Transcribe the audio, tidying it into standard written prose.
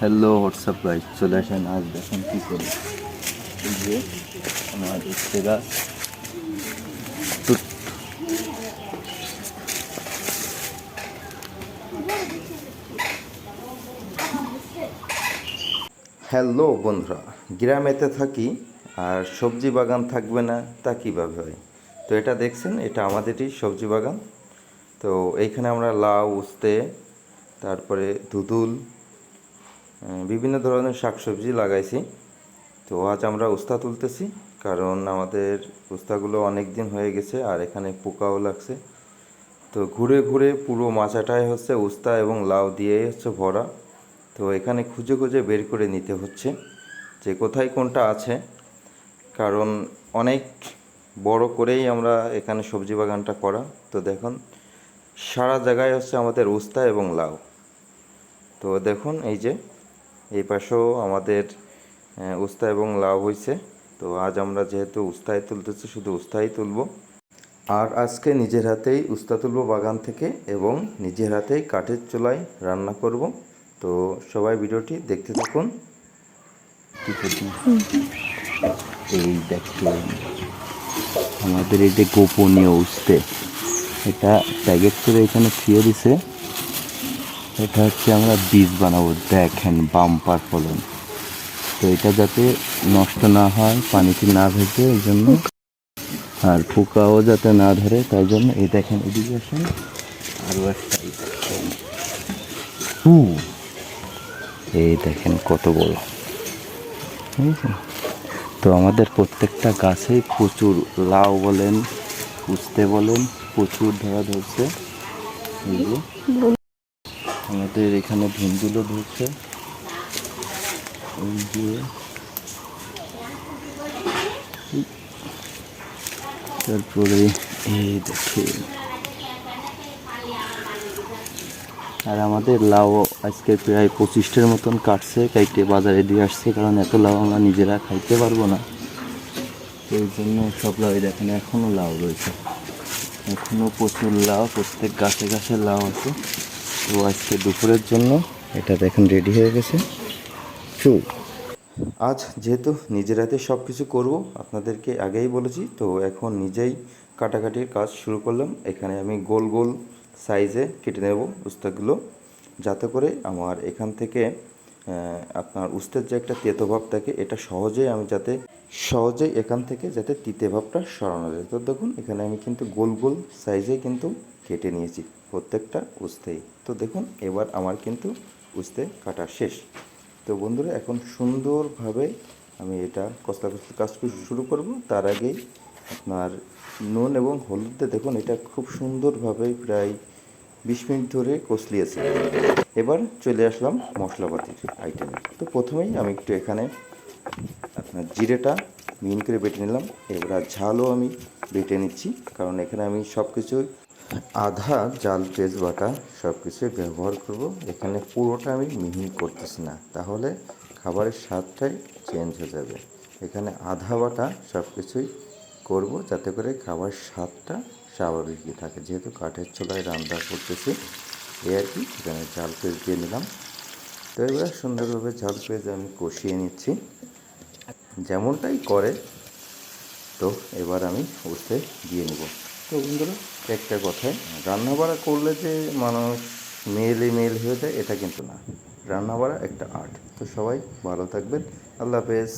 Hello WhatsApp guys, চলে আসেন। আজ দেখেন কী করি। এই যে আমার উচ্ছে গাছ। হ্যালো বন্ধুরা, গ্রামেতে থাকি আর সবজি বাগান থাকবে না তা কীভাবে হয়? তো এটা দেখছেন, এটা আমাদেরই সবজি বাগান। তো এইখানে আমরা লাউ, উস্তে, তারপরে ধুতুল, বিভিন্ন ধরনের শাকসবজি লাগাইছি। তো আজ আমরা উস্তা তুলতেছি, কারণ আমাদের উস্তাগুলো অনেক দিন হয়ে গেছে আর এখানে পোকাও লাগছে। তো ঘুরে ঘুরে পুরো মাচাটাই হচ্ছে উস্তা এবং লাউ দিয়েই হচ্ছে ভরা। তো এখানে খুঁজে খুঁজে বের করে নিতে হচ্ছে যে কোথায় কোনটা আছে, কারণ অনেক বড় করেই আমরা এখানে সবজি বাগানটা করা। তো দেখুন, সারা জায়গায় হচ্ছে আমাদের উস্তা এবং লাউ। তো দেখুন, এই যে এই পাশেও আমাদের উস্তা এবং লাউ হয়েছে। তো আজ আমরা যেহেতু উস্তায় তুলতেছি, শুধু উস্তাই তুলব। আর আজকে নিজের হাতেই উস্তা তুলব বাগান থেকে এবং নিজের হাতেই কাঠের চুলায় রান্না করব। তো সবাই ভিডিওটি দেখতে থাকুন। এই দেখুন আমাদের এই যে গোপনীয় উস্তে, এটা প্যাকেট করে এখানে ছুঁয়ে দিছে। এটা হচ্ছে আমরা বীজ বানাবো। দেখেন বাম্পার ফলন। তো এটা যাতে নষ্ট না হয়, পানিতে না ভেজে, এই জন্য, আর পোকাও যাতে না ধরে তাই জন্য। এই দেখেন, এদিকে আসেন, আরও একটা এই দেখেন কত বড়, বুঝেছেন? তো আমাদের প্রত্যেকটা গাছেই প্রচুর লাউ বলেন, উস্তে বলেন, প্রচুর ধরা ধরছে। এই যে আমাদের এখানে ভিন্ডিগুলো ধরছে। এই যে তারপরে এই দেখে, আর আমাদের লাউ আজকে প্রায় 25টার মতন কাটছে, কাইটে বাজারে দিয়ে আসছে, কারণ এত লাউ আমরা নিজেরা খাইতে পারবো না। তো এই জন্য সব লাউ দেখেন এখনও লাউ রয়েছে, এখনও প্রচুর লাউ, প্রত্যেক গাছে গাছে লাউ আছে। তো আজকে দুপুরের জন্য এটা দেখেন রেডি হয়ে গেছে। আজ যেহেতু নিজের হাতে সব কিছু করবো, আপনাদেরকে আগেই বলেছি, তো এখন নিজেই কাটাকাটির কাজ শুরু করলাম। এখানে আমি গোল গোল সাইজে কেটে নেব উস্তাগুলো, যাতে করে আমার এখান থেকে আপনার উস্তের যে একটা তেতো ভাব থাকে, এটা সহজেই এখান থেকে যাতে তিতে ভাবটা সরানো যায়। তো দেখুন, এখানে আমি কিন্তু গোল গোল সাইজে কিন্তু কেটে নিয়েছি প্রত্যেকটা উস্তেই। তো দেখুন, এবার আমার কিন্তু উস্তে কাটা শেষ। তো বন্ধুরা, এখন সুন্দরভাবে আমি এটা কষলা কষলা কাজ শুরু করব। তার আগেই আপনার নুন এবং হলুদ দিয়ে দেখুন, এটা খুব সুন্দরভাবে প্রায় 20 মিনিট ধরে কষলিয়েছে। এবার চলে আসলাম মশলাপাতির আইটেমে। তো প্রথমেই আমি একটু এখানে আপনার জিরেটা মিহিন করে বেটে নিলাম। এবার ঝালও আমি বেটে নিচ্ছি, কারণ এখানে আমি সব কিছু আধা জাল তেজবাটা সব কিছুই ব্যবহার করব। এখানে পুরোটা আমি মিহি করতেছি না, তাহলে খাবারের স্বাদটাই চেঞ্জ হয়ে যাবে। এখানে আধা বাটা সব কিছুই করবো, যাতে করে খাবার স্বাদটা স্বাভাবিকই থাকে, যেহেতু কাঠের চুলায় রান্না করতেছি। এই আর কি। এখানে জাল পেঁয়াজ দিয়ে নিলাম। তো এবার সুন্দরভাবে জাল পেঁয়াজ আমি কষিয়ে নিচ্ছি, যেমনটাই করে। তো এবার আমি উস্তে দিয়ে নেব। তো বন্ধুরা, একটা কথায়, রান্না বাড়া করলে যে মানুষ মেল হয়ে যায় এটা কিন্তু না। রান্না বাড়া একটা আর্ট। তো সবাই ভালো থাকবেন। আল্লাহ হাফেজ।